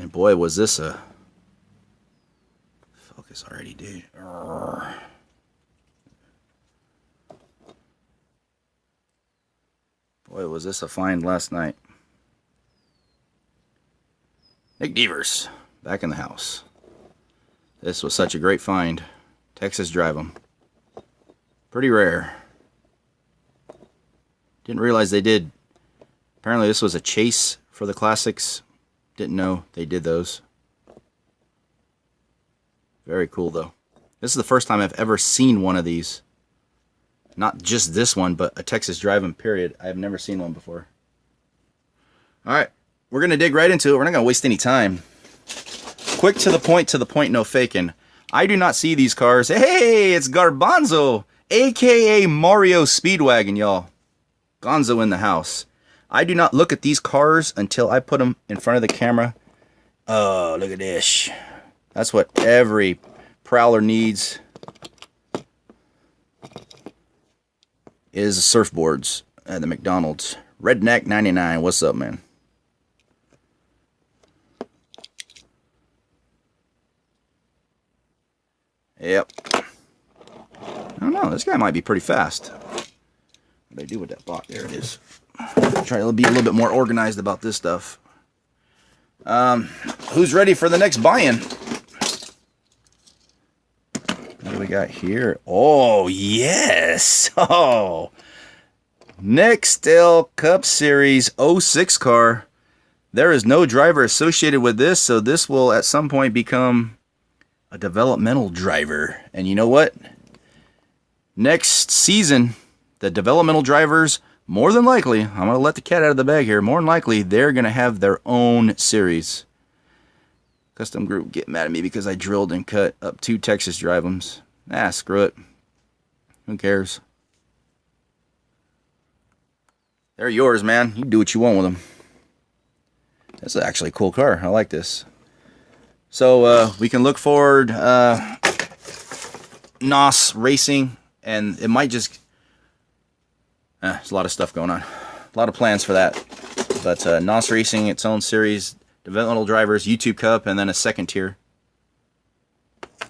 And boy, was this a... Focus already, dude. Urgh. Boy, was this a find last night. Nick Devers, back in the house. This was such a great find. Texas Drive 'em. Pretty rare. Didn't realize they did. Apparently this was a chase for the classics. Didn't know they did those. Very cool though. This is the first time I've ever seen one of these. Not just this one, but a Texas Drive 'em period. I've never seen one before. Alright, we're going to dig right into it. We're not going to waste any time. Quick to the point, no faking. I do not see these cars. Hey, it's Garbanzo, a.k.a. Mario Speedwagon, y'all. Gonzo in the house. I do not look at these cars until I put them in front of the camera. Oh, look at this. That's what every prowler needs. Is surfboards at the McDonald's. Redneck 99. What's up, man? Yep. I don't know. This guy might be pretty fast. What do I do with that box? There it is. Try to be a little bit more organized about this stuff. Who's ready for the next buy-in? What do we got here? Oh, yes. Oh. Nextel Cup Series 06 car. There is no driver associated with this, so this will at some point become a developmental driver. And you know what? Next season, the developmental drivers, more than likely, I'm going to let the cat out of the bag here, more than likely, they're going to have their own series. Custom Group get mad at me because I drilled and cut up 2 Texas Drive 'ems. Ah, screw it. Who cares? They're yours, man. You do what you want with them. That's actually a cool car. I like this. So we can look forward NOS Racing, and it might just... there's a lot of stuff going on. A lot of plans for that. But NOS Racing, its own series, developmental drivers, YouTube Cup, and then a second tier.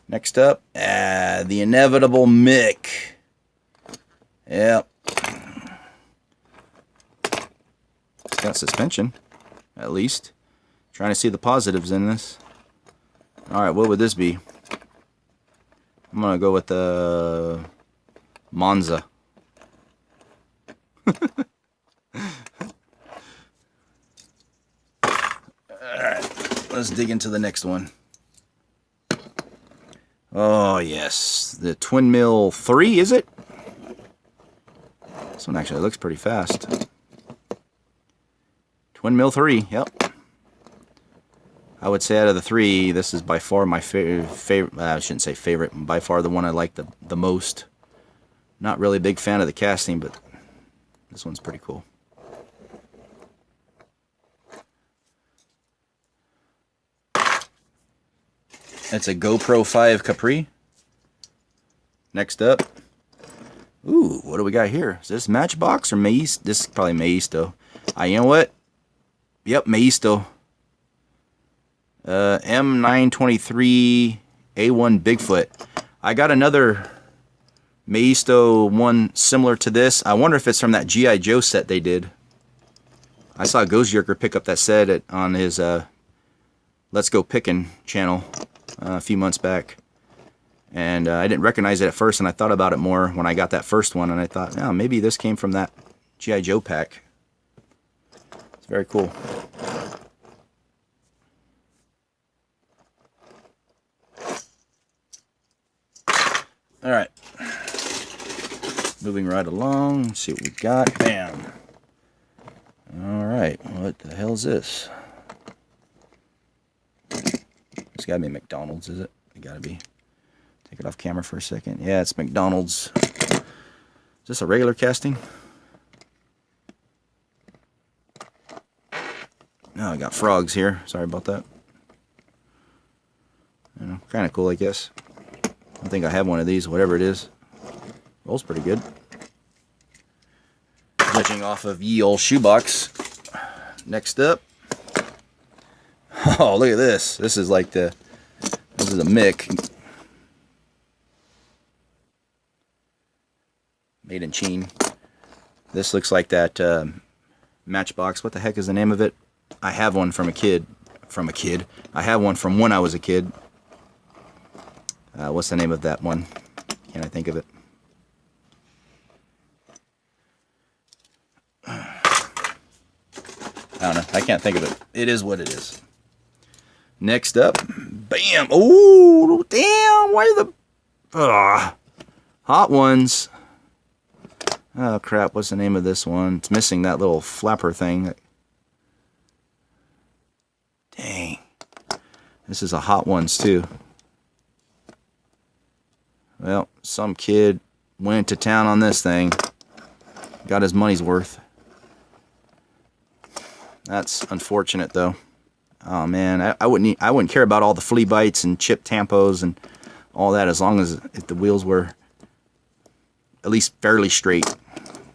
Next up, the inevitable Mick. Yep. It's got suspension, at least. Trying to see the positives in this. Alright, what would this be? I'm going to go with the Monza. Alright, let's dig into the next one. Oh, yes. The Twin Mill 3, is it? This one actually looks pretty fast. Twin Mill 3, yep. I would say out of the 3, this is by far my favorite. I shouldn't say favorite. By far the one I like the most. Not really a big fan of the casting, but this one's pretty cool. It's a GoPro 5 Capri. Next up. Ooh, what do we got here? Is this Matchbox or Maisto? This is probably Maisto. You know what? Yep, Maisto. M923 A1 Bigfoot. I got another Maisto one similar to this. I wonder if it's from that G.I. Joe set they did. I saw Ghost Jerker pick up that set on his Let's Go Pickin' channel a few months back. And I didn't recognize it at first, and I thought about it more when I got that first one, and I thought, oh, maybe this came from that G.I. Joe pack. It's very cool. Alright. Moving right along. Let's see what we got. Bam. Alright. What the hell is this? It's gotta be McDonald's, is it? It gotta be. Take it off camera for a second. Yeah, it's McDonald's. Is this a regular casting? No, I got frogs here. Sorry about that. You know, kind of cool, I guess. I think I have one of these, whatever it is. Rolls pretty good. Judging off of ye old shoebox. Next up. Oh, look at this. This is like this is a Mick. Made in Chine. This looks like that Matchbox. What the heck is the name of it? I have one from a kid. I have one from when I was a kid. What's the name of that one? Can't I think of it? I don't know. I can't think of it. It is what it is. Next up, bam! Oh, damn! Why are the Hot Ones? Oh crap! What's the name of this one? It's missing that little flapper thing. Dang! This is a Hot Ones too. Well, some kid went to town on this thing. Got his money's worth. That's unfortunate though. Oh man, I wouldn't care about all the flea bites and chip tampos and all that as long as if the wheels were at least fairly straight.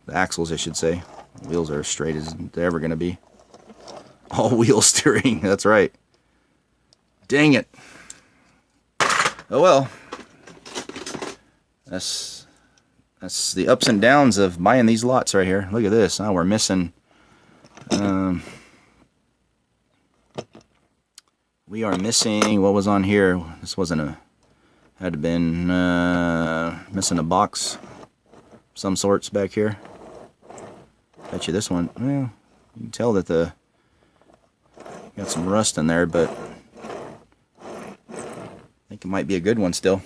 The axles, I should say. The wheels are as straight as they're ever going to be. All wheel steering, that's right. Dang it. Oh well. That's the ups and downs of buying these lots right here. Look at this. Now we're missing. We are missing. What was on here? This wasn't a. Had to been missing a box, some sorts back here. Bet you this one. Well, you can tell that the got some rust in there, but I think it might be a good one still.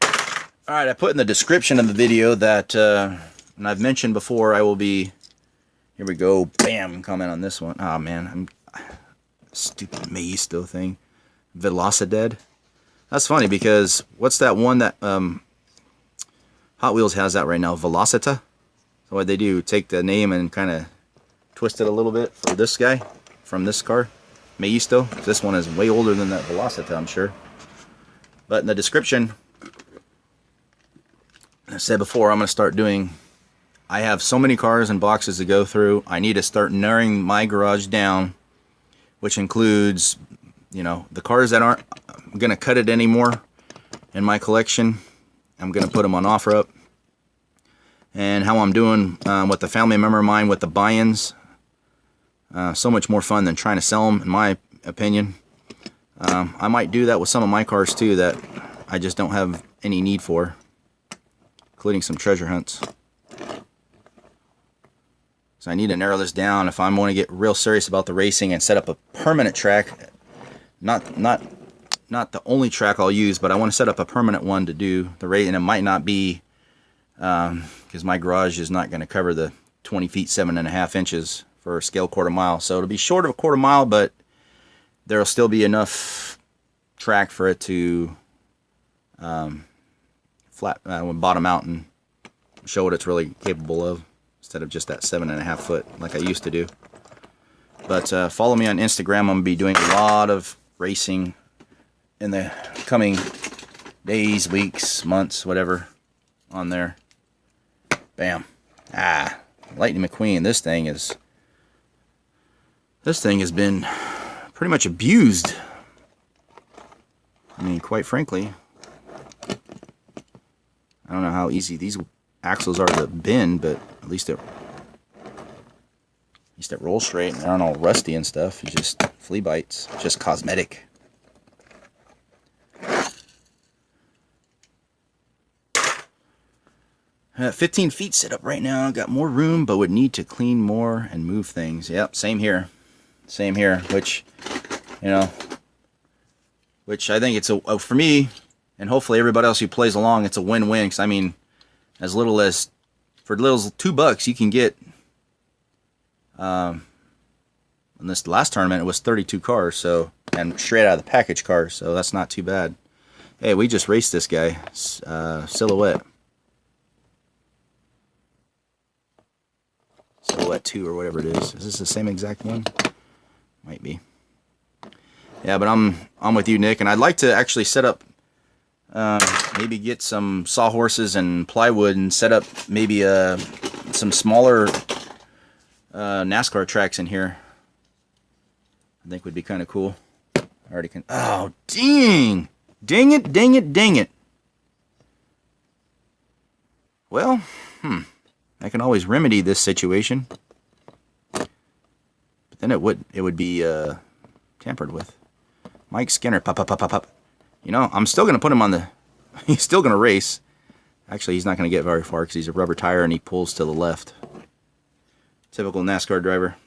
All right, I put in the description of the video that, and I've mentioned before, I will be. Here we go. Bam! Comment on this one. Oh man, stupid Maisto thing. Velocidad. That's funny because what's that one that Hot Wheels has out right now? Velocita. So what they do, take the name and kind of twist it a little bit for this guy from this car, Maisto. This one is way older than that Velocita, I'm sure. But in the description, I said before, I'm going to start doing. I have so many cars and boxes to go through. I need to start narrowing my garage down, which includes, you know, the cars that aren't going to cut it anymore in my collection. I'm going to put them on OfferUp. And how I'm doing with the family member of mine with the buy-ins. So much more fun than trying to sell them, in my opinion. I might do that with some of my cars too that I just don't have any need for, including some treasure hunts. So I need to narrow this down if I'm going to get real serious about the racing and set up a permanent track. Not the only track I'll use, but I want to set up a permanent one to do the race. And it might not be, because my garage is not going to cover the 20 feet 7.5 inches for a scale quarter mile. So it'll be short of a quarter mile, but there'll still be enough track for it to bottom out and show what it's really capable of, instead of just that 7.5 foot like I used to do. But follow me on Instagram. I'm going to be doing a lot of racing in the coming days, weeks, months, whatever, on there. Bam. Lightning McQueen. This thing has been pretty much abused. I mean, quite frankly, I don't know how easy these axles are to bend, but at least it rolls straight and they aren't all rusty and stuff. It's just flea bites. It's just cosmetic. At 15 feet set up right now. Got more room, but would need to clean more and move things. Yep, same here. Same here. Which, you know, I think it's for me, and hopefully everybody else who plays along, it's a win-win. Because I mean, for as little as $2, you can get. In this last tournament, it was 32 cars, so, and straight out of the package cars, so that's not too bad. Hey, we just raced this guy, Silhouette 2 or whatever it is. Is this the same exact one? Might be. Yeah, but I'm with you, Nick, and I'd like to actually set up, maybe get some sawhorses and plywood and set up maybe some smaller NASCAR tracks in here. I think would be kind of cool. I already can. Oh, dang! Dang it! Dang it! Dang it! Well, I can always remedy this situation, but then it would be tampered with. Mike Skinner, pop, pop, pop, pop, pop. You know, I'm still gonna put him on the. He's still gonna race. Actually, he's not gonna get very far because he's a rubber tire and he pulls to the left. Typical NASCAR driver.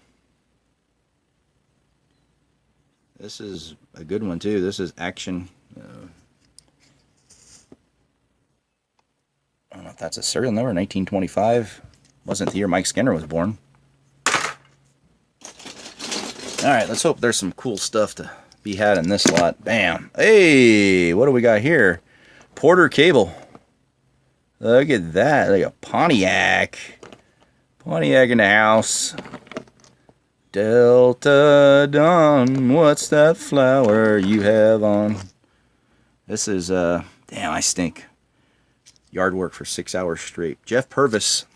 This is a good one too. This is Action. I don't know if that's a serial number. 1925 wasn't the year Mike Skinner was born. All right, let's hope there's some cool stuff to be had in this lot. Bam! Hey, what do we got here? Porter Cable. Look at that. Like a Pontiac. Pontiac in the house. Delta Dawn, what's that flower you have on? This is, damn, I stink. Yard work for 6 hours straight. Jeff Purvis.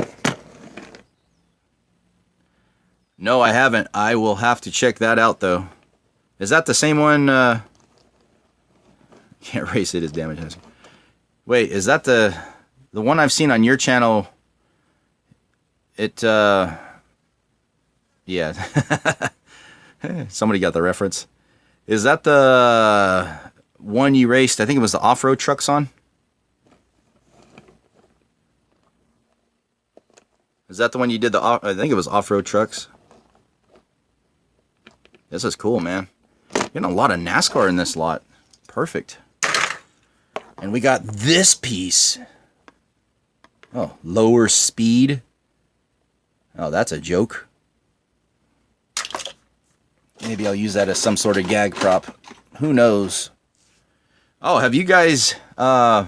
No, I haven't. I will have to check that out, though. Is that the same one? Can't erase it as damage hazard. Wait, is that the one I've seen on your channel? Yeah. Somebody got the reference. Is that the one you raced? I think it was the off-road trucks on. Is that the one you did I think it was off-road trucks. This is cool, man. Getting a lot of NASCAR in this lot. Perfect. And we got this piece. Oh, lower speed. Oh, that's a joke. Maybe I'll use that as some sort of gag prop. Who knows? Oh, have you guys seen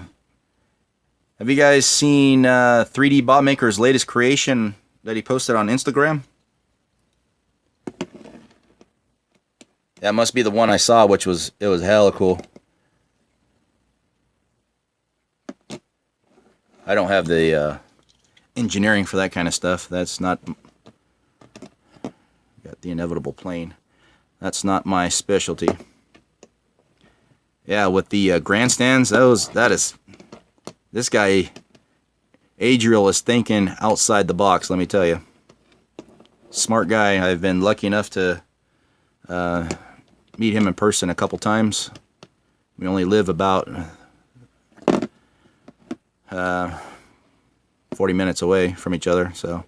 3D Botmaker's latest creation that he posted on Instagram? That must be the one I saw, it was hella cool. I don't have the engineering for that kind of stuff. That's not. Got the inevitable plane. That's not my specialty. Yeah, with the grandstands, this guy, Adriel, is thinking outside the box, let me tell you. Smart guy. I've been lucky enough to meet him in person a couple times. We only live about 40 minutes away from each other, so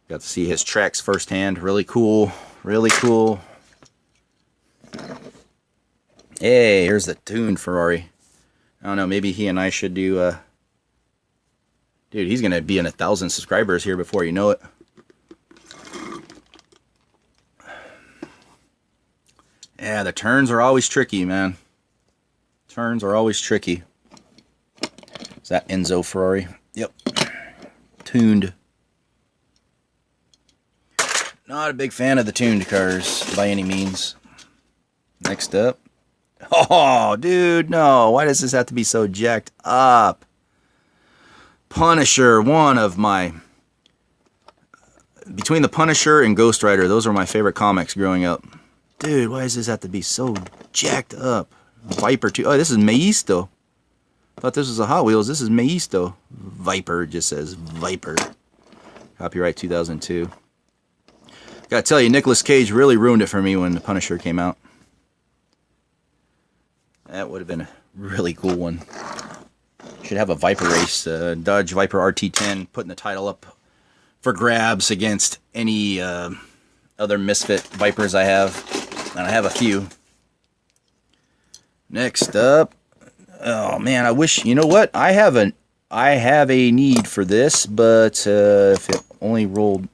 got to see his tracks firsthand. Really cool. Really cool. Hey, here's the tuned Ferrari. I don't know, maybe he and I should do dude, he's gonna be in 1,000 subscribers here before you know it. Yeah, the turns are always tricky, man. Turns are always tricky. Is that Enzo Ferrari? Yep. Tuned. Not a big fan of the tuned cars by any means. Next up. Oh, dude, no. Why does this have to be so jacked up? Punisher, one of my... Between the Punisher and Ghost Rider, those were my favorite comics growing up. Dude, why does this have to be so jacked up? Viper 2. Oh, this is Maisto. Thought this was a Hot Wheels. This is Maisto. Viper just says Viper. Copyright 2002. Gotta tell you, Nicolas Cage really ruined it for me when The Punisher came out. That would have been a really cool one. Should have a Viper race. Dodge Viper RT10, putting the title up for grabs against any other misfit Vipers I have. And I have a few. Next up. Oh man, I wish, you know what? I have a need for this, but if it only rolled...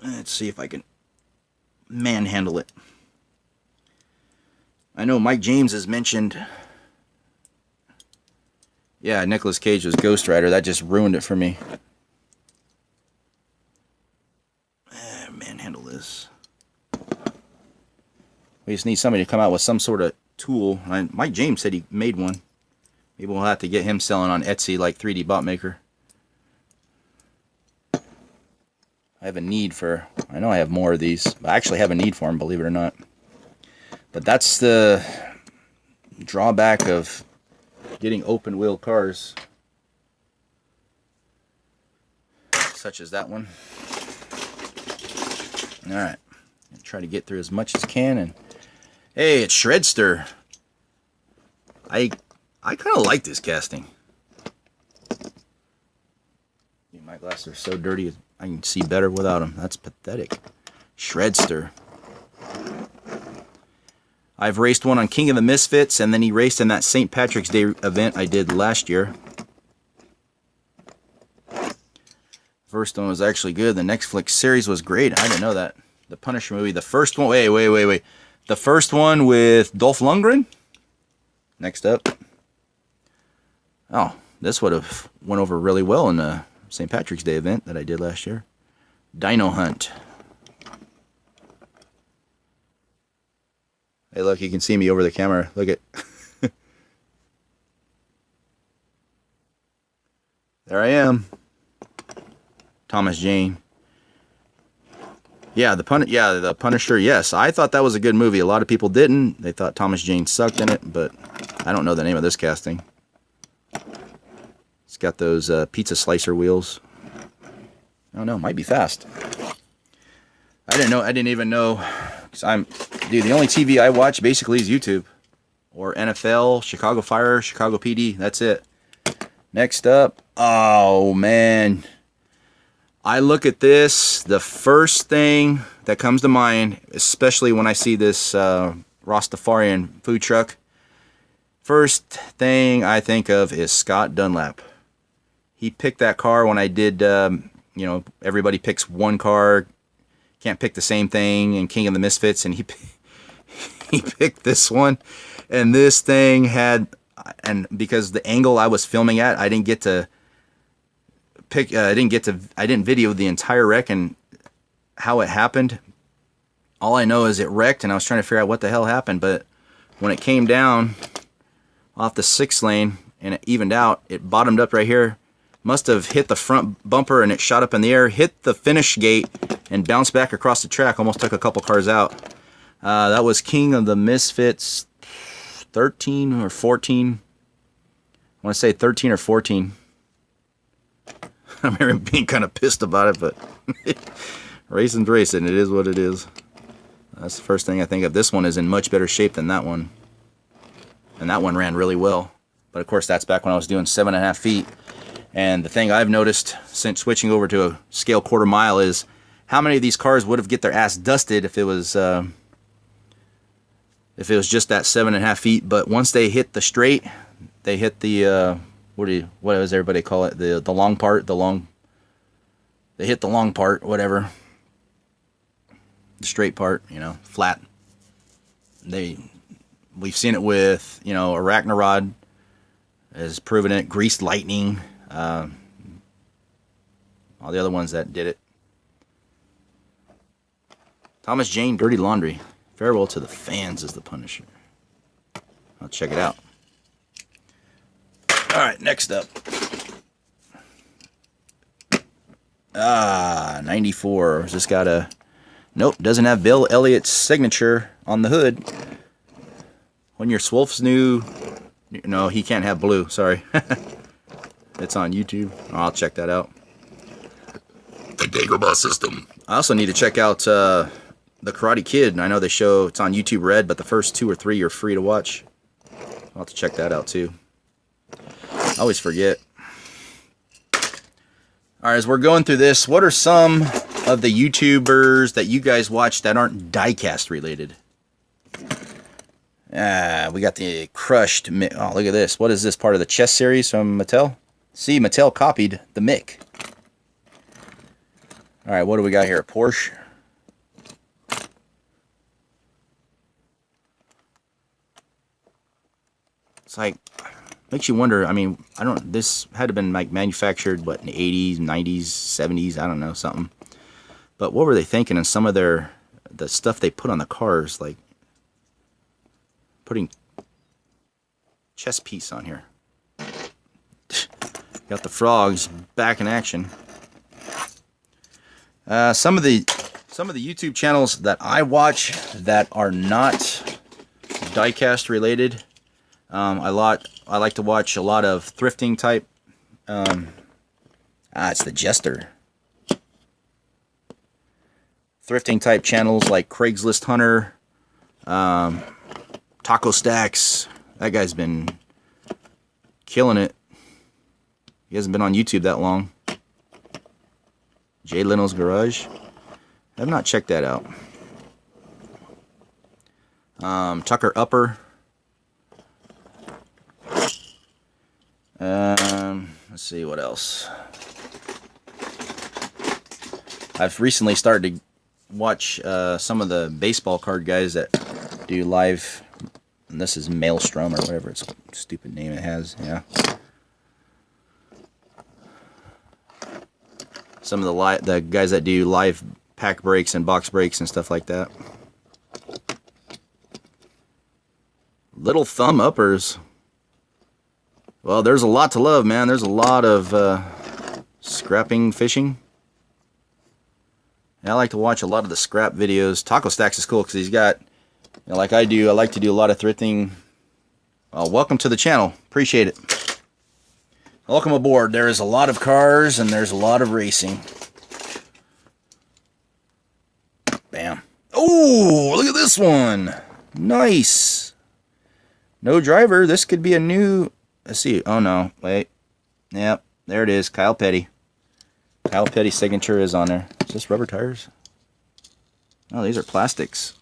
Let's see if I can manhandle it. I know Mike James has mentioned... Yeah, Nicolas Cage was Ghost Rider. That just ruined it for me. Manhandle this. We just need somebody to come out with some sort of tool. Mike James said he made one. Maybe we'll have to get him selling on Etsy like 3D Botmaker. I have a need for, I know I have more of these. I actually have a need for them, believe it or not. But that's the drawback of getting open wheel cars. Such as that one. Alright. Try to get through as much as can. And hey, it's Shredster. I kind of like this casting. My glasses are so dirty I can see better without them. That's pathetic. Shredster. I've raced one on King of the Misfits, and then he raced in that St. Patrick's Day event I did last year. First one was actually good. The Netflix series was great. I didn't know that. The Punisher movie. The first one. Wait. The first one with Dolph Lundgren. Next up. Oh, this would have went over really well in the St. Patrick's Day event that I did last year. Dino Hunt. Hey, look, you can see me over the camera. Look at. There I am. Thomas Jane. Yeah, the Punisher. Yes, I thought that was a good movie. A lot of people didn't. They thought Thomas Jane sucked in it, but I don't know the name of this casting. It's got those pizza slicer wheels. I don't know. Might be fast. I didn't know. I didn't even know. Dude, the only TV I watch basically is YouTube. Or NFL, Chicago Fire, Chicago PD. That's it. Next up. Oh, man. I look at this. The first thing that comes to mind, especially when I see this Rastafarian food truck, first thing I think of is Scott Dunlap. He picked that car when I did, you know, everybody picks one car. Can't pick the same thing in King of the Misfits, and he picked this one. And this thing had, and because the angle I was filming at, I didn't get to pick, I didn't video the entire wreck and how it happened. All I know is it wrecked, and I was trying to figure out what the hell happened. But when it came down off the 6 lane and it evened out, it bottomed up right here. Must have hit the front bumper and it shot up in the air, hit the finish gate, and bounced back across the track. Almost took a couple cars out. That was King of the Misfits 13 or 14. I want to say 13 or 14. I remember being kind of pissed about it, but racing's racing. It is what it is. That's the first thing I think of. This one is in much better shape than that one. And that one ran really well. But of course, that's back when I was doing 7.5 feet. And the thing I've noticed since switching over to a scale quarter mile is how many of these cars would have get their ass dusted if it was just that 7.5 feet. But once they hit the straight, they hit the what does everybody call it? The long part, they hit the long part, whatever. The straight part, you know, flat. We've seen it with, you know, Arachnarod has proven it, Greased Lightning, all the other ones that did it. Thomas Jane, Dirty Laundry. Farewell to the Fans is the Punisher. I'll check it out. Alright, next up. 94. Has this got a... Nope, doesn't have Bill Elliott's signature on the hood. When your Swolf's new... No, he can't have blue, sorry. It's on YouTube. Oh, I'll check that out. The Dagobah system. I also need to check out The Karate Kid. I know they show it's on YouTube Red, but the first 2 or 3 are free to watch. I'll have to check that out too. I always forget. Alright, as we're going through this, what are some of the YouTubers that you guys watch that aren't diecast related? We got the crushed Mick. Oh, look at this. What is this, part of the chess series from Mattel? See, Mattel copied the Mick. Alright, what do we got here? Porsche. It's like, makes you wonder. I mean, this had to have been like manufactured, what, in the 80s, 90s, 70s, I don't know, something. But what were they thinking in some of the stuff they put on the cars, like putting chess piece on here. Got the frogs back in action. Some of the YouTube channels that I watch that are not diecast related, I like to watch a lot of thrifting type. It's the Jester. Thrifting type channels like Craigslist Hunter, Taco Stacks. That guy's been killing it. He hasn't been on YouTube that long. Jay Leno's Garage. I have not checked that out. Tucker Upper. Let's see what else. I've recently started to watch some of the baseball card guys that do live. And this is Maelstrom or whatever its stupid name it has. Yeah. Some of the guys that do live pack breaks and box breaks and stuff like that. Little Thumb Uppers. Well, there's a lot to love, man. There's a lot of scrapping fishing. And I like to watch a lot of the scrap videos. Taco Stacks is cool because he's got, like I do, I like to do a lot of thrifting. Welcome to the channel. Appreciate it. Welcome aboard. There is a lot of cars and there's a lot of racing. Bam. Oh, look at this one. Nice. No driver. This could be a new... Let's see. Oh, no. Wait. Yep. There it is. Kyle Petty. Kyle Petty's signature is on there. Is this rubber tires? Oh, these are plastics.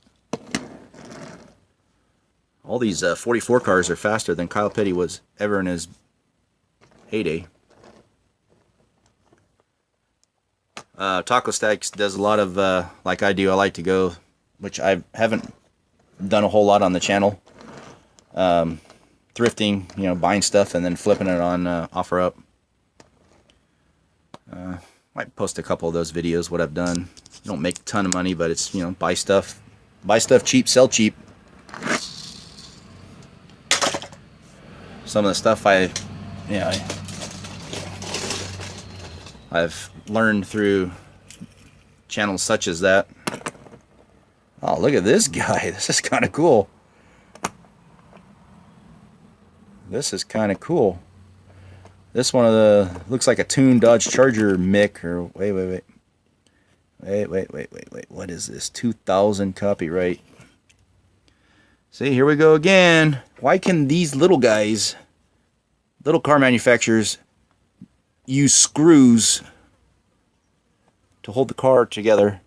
All these 44 cars are faster than Kyle Petty was ever in his heyday. Taco Stacks does a lot of, like I do, I like to go, which I haven't done a whole lot on the channel. Thrifting, buying stuff and then flipping it on OfferUp. Might post a couple of those videos, what I've done. Don't make a ton of money, but it's, buy stuff cheap, sell cheap. Some of the stuff I've learned through channels such as that. Oh, look at this guy. This is kind of cool. This is kind of cool. This one looks like a tuned Dodge Charger Mick, or wait. What is this? 2000 copyright. See, here we go again. Why can these little guys, little car manufacturers, use screws to hold the car together,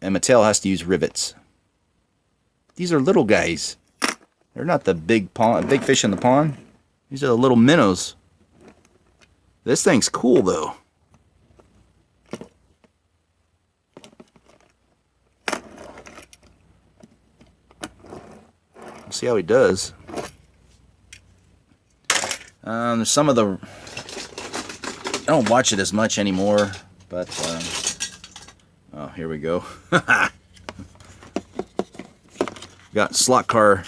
and Mattel has to use rivets? These are little guys. They're not the big fish in the pond. These are the little minnows. This thing's cool, though. We'll see how he does. There's some of the... I don't watch it as much anymore, but... oh, here we go. Got slot car.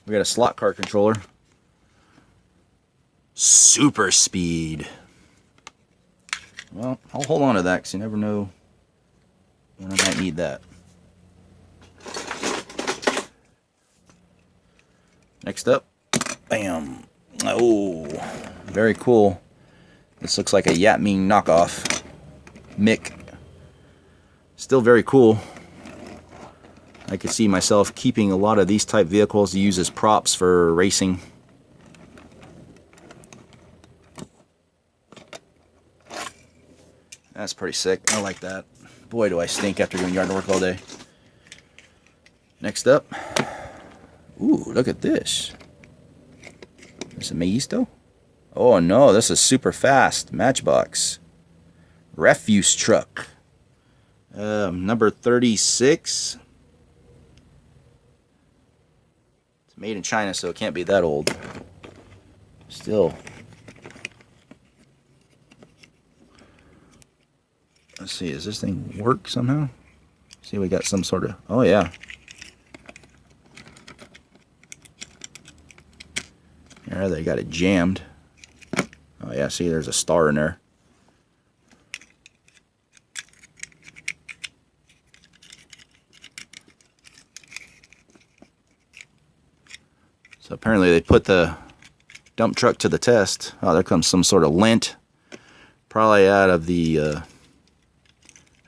We got a slot car controller. Super speed. Well, I'll hold on to that because you never know when I might need that. Next up, bam. Oh, very cool. This looks like a Yatming knockoff. Mick. Still very cool. I could see myself keeping a lot of these type vehicles to use as props for racing. That's pretty sick. I like that. Boy, do I stink after doing yard work all day. Next up. Ooh, look at this. This is a Maisto? Oh no, this is super fast. Matchbox. Refuse truck. Number 36. It's made in China, so it can't be that old. Still. Let's see, does this thing work somehow? See, we got some sort of... Oh, yeah. There, they got it jammed. Oh, yeah, see, there's a star in there. So apparently they put the dump truck to the test. Oh, there comes some sort of lint. Probably out of the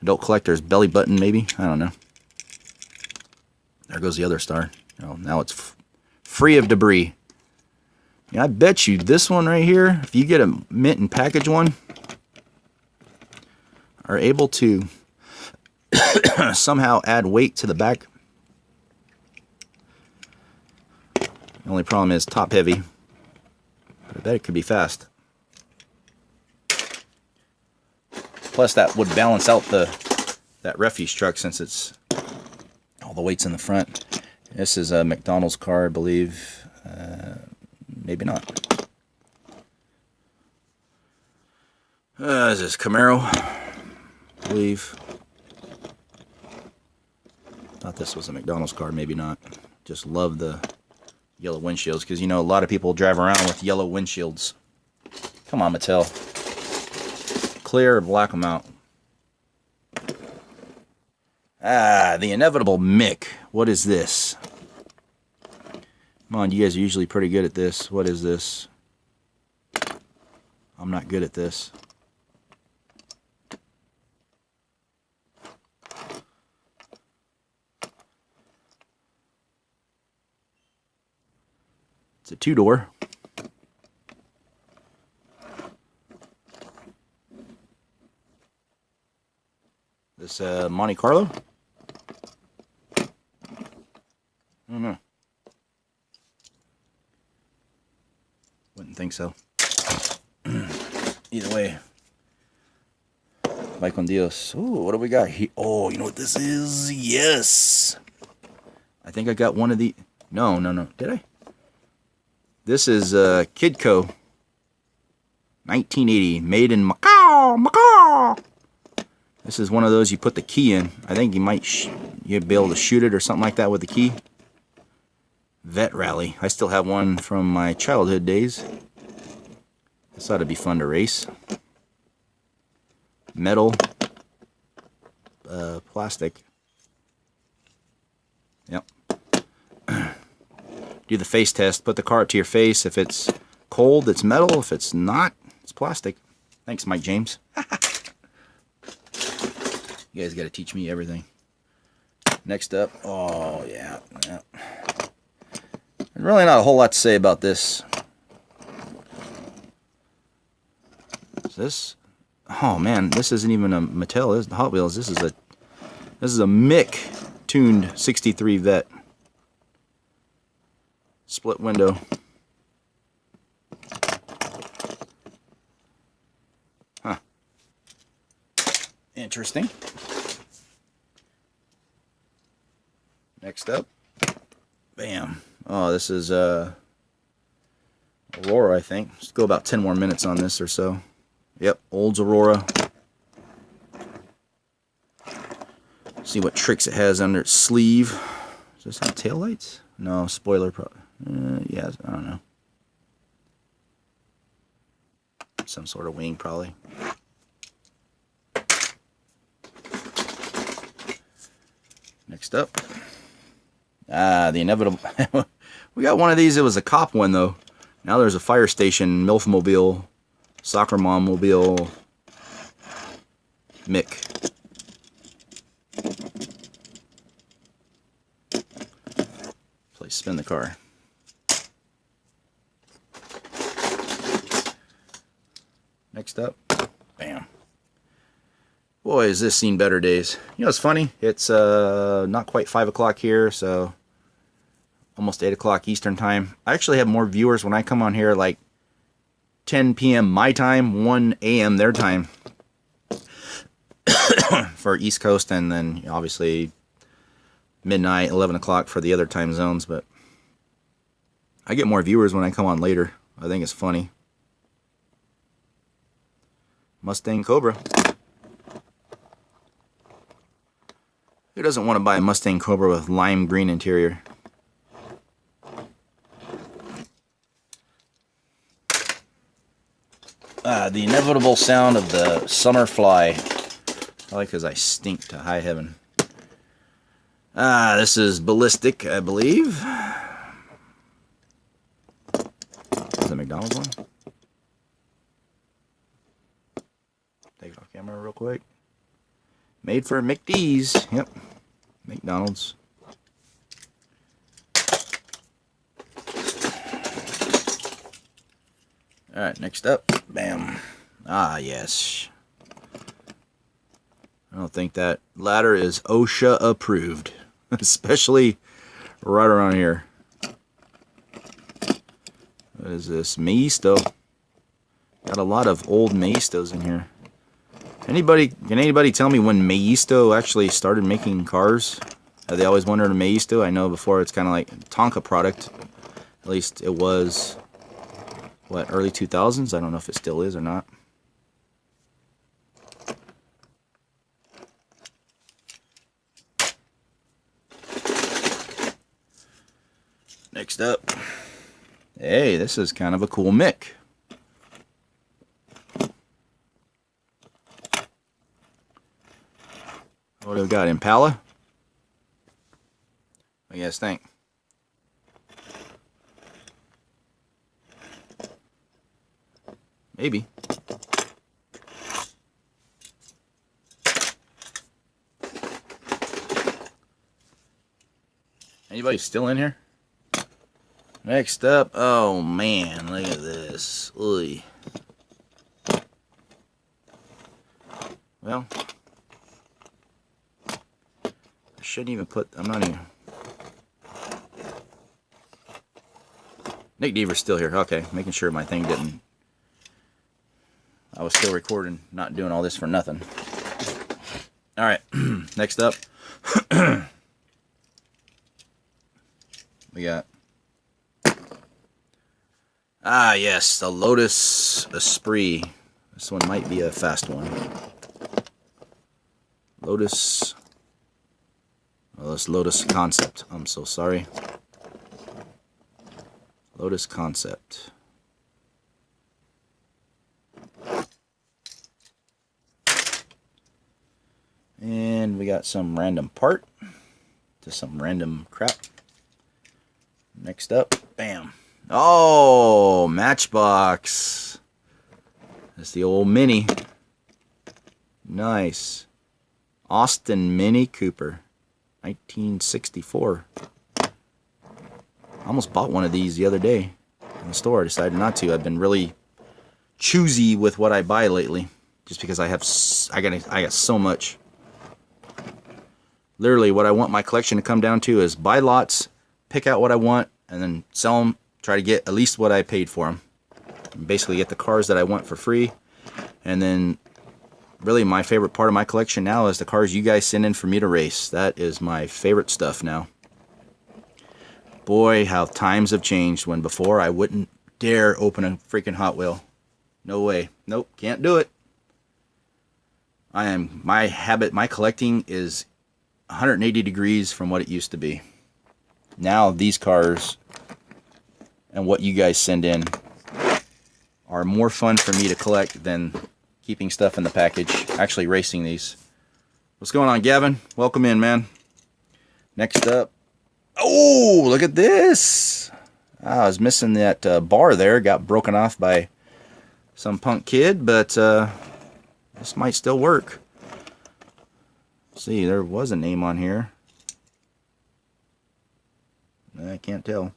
adult collector's belly button, maybe. I don't know. There goes the other star. Oh, now it's free of debris. Yeah, I bet you this one right here, if you get a mint and package one, are able to somehow add weight to the back. The only problem is top heavy. But I bet it could be fast. Plus that would balance out that refuse truck since it's all the weight's in the front. This is a McDonald's car, I believe. Maybe not. This is Camaro, I believe. Thought this was a McDonald's car, maybe not. Just love the yellow windshields because, you know, a lot of people drive around with yellow windshields. Come on, Mattel. Clear or black them out. Ah, the inevitable Mick. What is this? Come on, you guys are usually pretty good at this. What is this? I'm not good at this. It's a two-door. This Monte Carlo? I don't know. Wouldn't think so. Either way. Bye con Dios. Ooh, what do we got here? Oh, you know what this is? Yes! I think I got one of the... No. Did I? This is Kidco. 1980. Made in Macau! This is one of those you put the key in. I think you might you'd be able to shoot it or something like that with the key. Vet Rally. I still have one from my childhood days. This ought to be fun to race. Metal. Plastic. Yep. Do the face test. Put the car up to your face. If it's cold, it's metal. If it's not, it's plastic. Thanks, Mike James. You guys got to teach me everything. Next up. Oh, yeah. There's really not a whole lot to say about this. Is this? Oh man, this isn't even a Mattel. This is the Hot Wheels. This is a Mick tuned 63 Vet. Split window. Huh. Interesting. Next up. Bam. Oh, this is Aurora, I think. Let's go about 10 more minutes on this or so. Yep, Olds Aurora. See what tricks it has under its sleeve. Does this have taillights? No, spoiler. Yeah, I don't know. Some sort of wing, probably. Next up. Ah, the inevitable. We got one of these. It was a cop one, though. Now there's a fire station, MILF-mobile, soccer mom-mobile, Mick. Please spin the car. Next up. Bam. Boy, has this seen better days. You know, it's funny. It's not quite 5 o'clock here, so almost 8 o'clock Eastern time. I actually have more viewers when I come on here, like 10 p.m. my time, 1 a.m. their time for East Coast, and then obviously midnight, 11 o'clock for the other time zones. But I get more viewers when I come on later. I think it's funny. Mustang Cobra. Who doesn't want to buy a Mustang Cobra with lime green interior? The inevitable sound of the summer fly. Probably because I stink to high heaven. This is Ballistic, I believe. McDonald's one. Take it off camera real quick. Made for McD's. Yep. McDonald's. Alright, next up. Bam. Ah, yes. I don't think that ladder is OSHA approved. Especially right around here. What is this? Maisto. Got a lot of old Maistos in here. Can anybody tell me when Maisto actually started making cars? Have they always wanted a Maisto? I know before it's kind of like Tonka product. At least it was, what, early 2000s? I don't know if it still is or not. Next up. Hey, this is kind of a cool Mick. What do we got? Impala? What do you guys think? Maybe. Anybody still in here? Next up, oh man, look at this. Oy. Well, I shouldn't even put, I'm not even. Nick Deaver's still here. Okay, making sure my thing didn't. I was still recording, not doing all this for nothing. Alright, next up. We got. Ah, yes, the Lotus Esprit. This one might be a fast one. Lotus. Well, this Lotus Concept. I'm so sorry. Lotus Concept. And we got some random part to some random crap. Next up, bam. Oh, Matchbox. That's the old Mini. Nice. Austin Mini Cooper. 1964. I almost bought one of these the other day in the store. I decided not to. I've been really choosy with what I buy lately. Just because I got so much. Literally, what I want my collection to come down to is buy lots, pick out what I want, and then sell them. Try to get at least what I paid for them. And basically get the cars that I want for free. And then really my favorite part of my collection now is the cars you guys send in for me to race. That is my favorite stuff now. Boy, how times have changed, when before I wouldn't dare open a freaking Hot Wheel. No way. Nope, can't do it. My collecting is 180 degrees from what it used to be. Now these cars and what you guys send in are more fun for me to collect than keeping stuff in the package, actually racing these. What's going on, Gavin? Welcome in, man. Next up. Oh, look at this. I was missing that bar there. Got broken off by some punk kid, but this might still work. See, there was a name on here. I can't tell.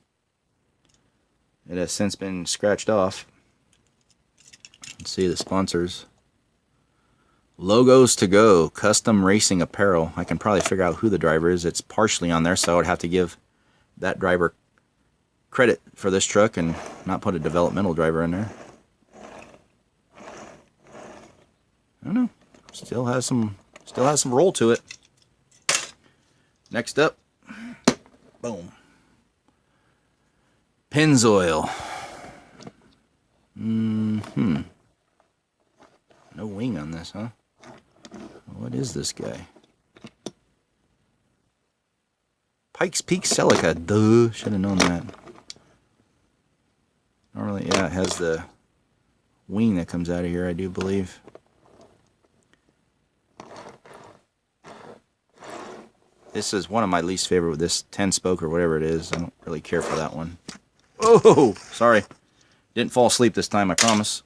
It has since been scratched off. Let's see the sponsors. Logos to Go, custom racing apparel. I can probably figure out who the driver is. It's partially on there, so I would have to give that driver credit for this truck and not put a developmental driver in there. I don't know. Still has some roll to it. Next up. Boom. Pennzoil. No wing on this, huh? What is this guy? Pikes Peak Celica. Duh. Should have known that. Normally, yeah, it has the wing that comes out of here, I do believe. This is one of my least favorite with this 10-spoke or whatever it is. I don't really care for that one. Oh, sorry. Didn't fall asleep this time, I promise.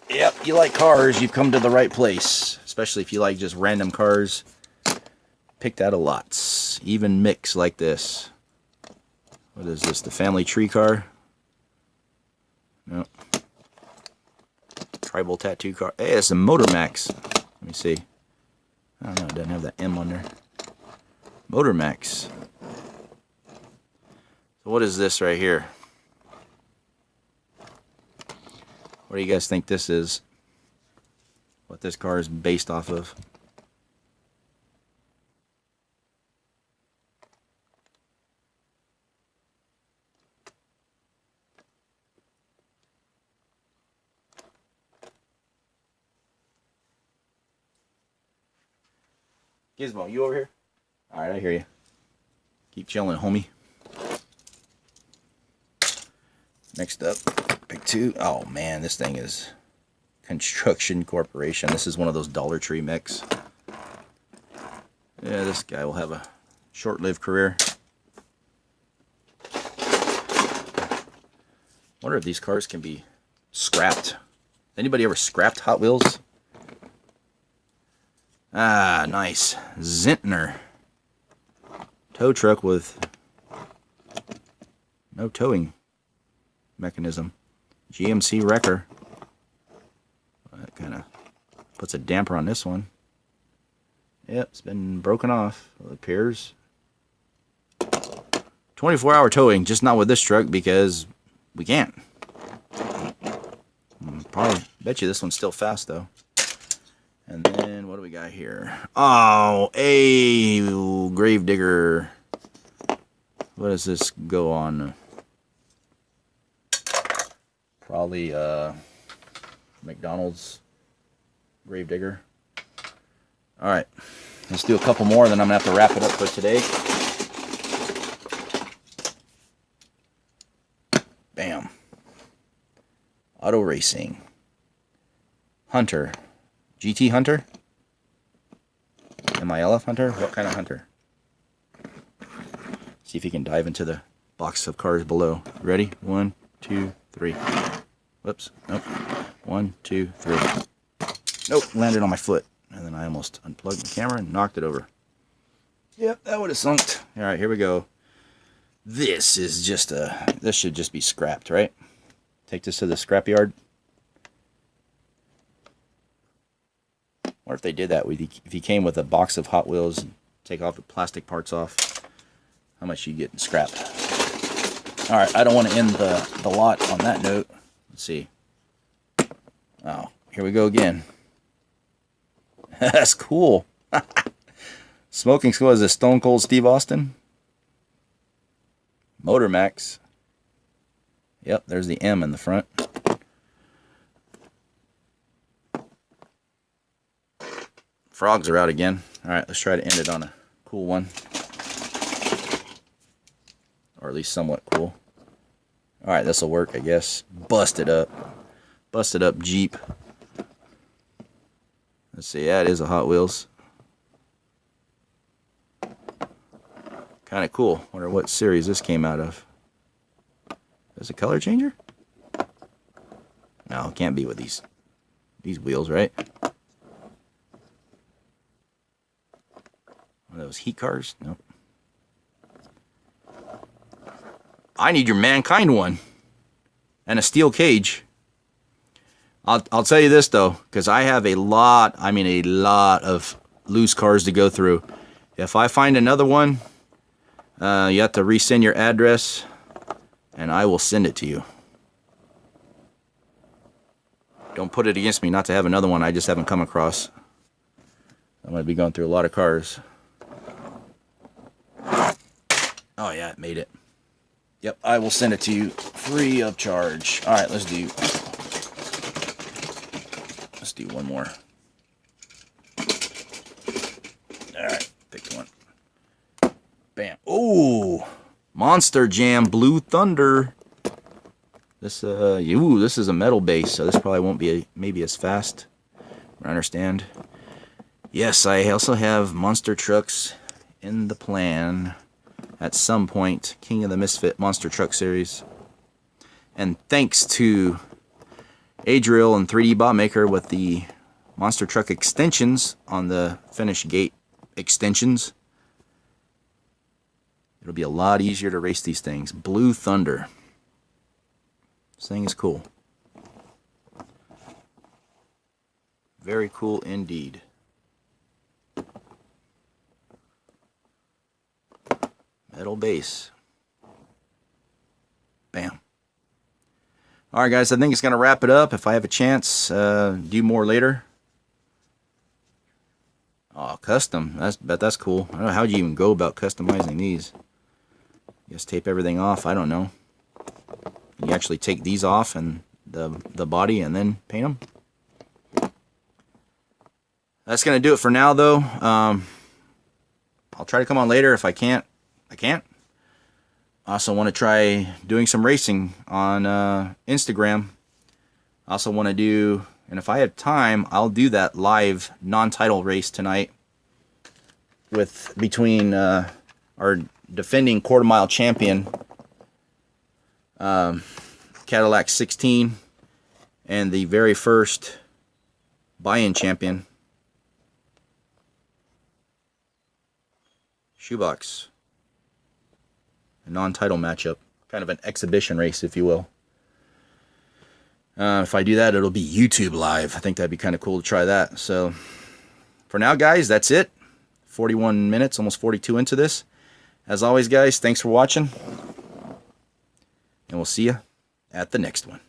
Yep, you like cars, you've come to the right place. Especially if you like just random cars. Picked out a lot. Even mix like this. What is this, the family tree car? No. Tribal tattoo car. Hey, it's a Motor Max. Let me see. I don't know, it doesn't have that M on there. Motor Max. So what is this right here? What do you guys think this is? What this car is based off of? Gizmo, you over here? Alright, I hear you. Keep chilling, homie. Next up, pick 2. Oh man, this thing is Construction Corporation. This is one of those Dollar Tree mechs. Yeah, this guy will have a short-lived career. Wonder if these cars can be scrapped. Anybody ever scrapped Hot Wheels? Ah, nice. Zintner. Tow truck with no towing mechanism. GMC wrecker. That kind of puts a damper on this one. Yep, it's been broken off, it appears. 24-hour towing, just not with this truck because we can't. Probably bet you this one's still fast though. And then what do we got here? Oh, a Gravedigger. What does this go on? Probably McDonald's Gravedigger. All right, let's do a couple more, then I'm gonna have to wrap it up for today. Bam. Auto Racing. Hunter. GT Hunter? MILF Hunter? What kind of Hunter? See if you can dive into the box of cars below. Ready? 1, 2, 3. Whoops. Nope. 1, 2, 3. Nope. Landed on my foot. And then I almost unplugged the camera and knocked it over. Yep, that would have sunk. Alright, here we go. This is just this should just be scrapped, right? Take this to the scrapyard. Or if they did that, if he came with a box of Hot Wheels, take off the plastic parts off, how much you get in scrap. Alright, I don't want to end the lot on that note. Let's see. Oh, here we go again. That's cool. Smoking Skull is a Stone Cold Steve Austin. Motor Max. Yep, there's the M in the front. Frogs are out again. Alright, let's try to end it on a cool one. Or at least somewhat cool. Alright, this will work, I guess. Busted up. Busted up Jeep. Let's see, yeah, it is a Hot Wheels. Kind of cool. Wonder what series this came out of. Is it a color changer? No, it can't be with these wheels, right? One of those heat cars? Nope. I need your Mankind one. And a steel cage. I'll tell you this though, because I have a lot of loose cars to go through. If I find another one, you have to resend your address, and I will send it to you. Don't put it against me not to have another one I just haven't come across. I'm going to be going through a lot of cars. Oh yeah, it made it. Yep, I will send it to you free of charge. Alright, let's do one more. Alright, picked one. Bam. Ooh! Monster Jam Blue Thunder. This this is a metal base, so this probably won't be maybe as fast. I understand. Yes, I also have monster trucks in the plan. at some point. King of the Misfit Monster Truck Series. And thanks to Adriel and 3D Bot Maker with the Monster Truck extensions on the finish gate extensions. It'll be a lot easier to race these things. Blue Thunder. This thing is cool. Very cool indeed. Metal base. Bam. Alright guys, I think it's going to wrap it up. If I have a chance, do more later. Oh, custom. That's cool. I don't know how you even go about customizing these. Just tape everything off. I don't know. You actually take these off and the body and then paint them. That's going to do it for now though. I'll try to come on later. If I can't, I can't. I also want to try doing some racing on Instagram. I also want to do, and if I have time, I'll do that live non-title race tonight between our defending quarter-mile champion, Cadillac 16, and the very first buy-in champion, Shoebox. A non-title matchup. Kind of an exhibition race, if you will. If I do that, it'll be YouTube live. I think that'd be kind of cool to try that. So, for now, guys, that's it. 41 minutes, almost 42 into this. As always, guys, thanks for watching. And we'll see you at the next one.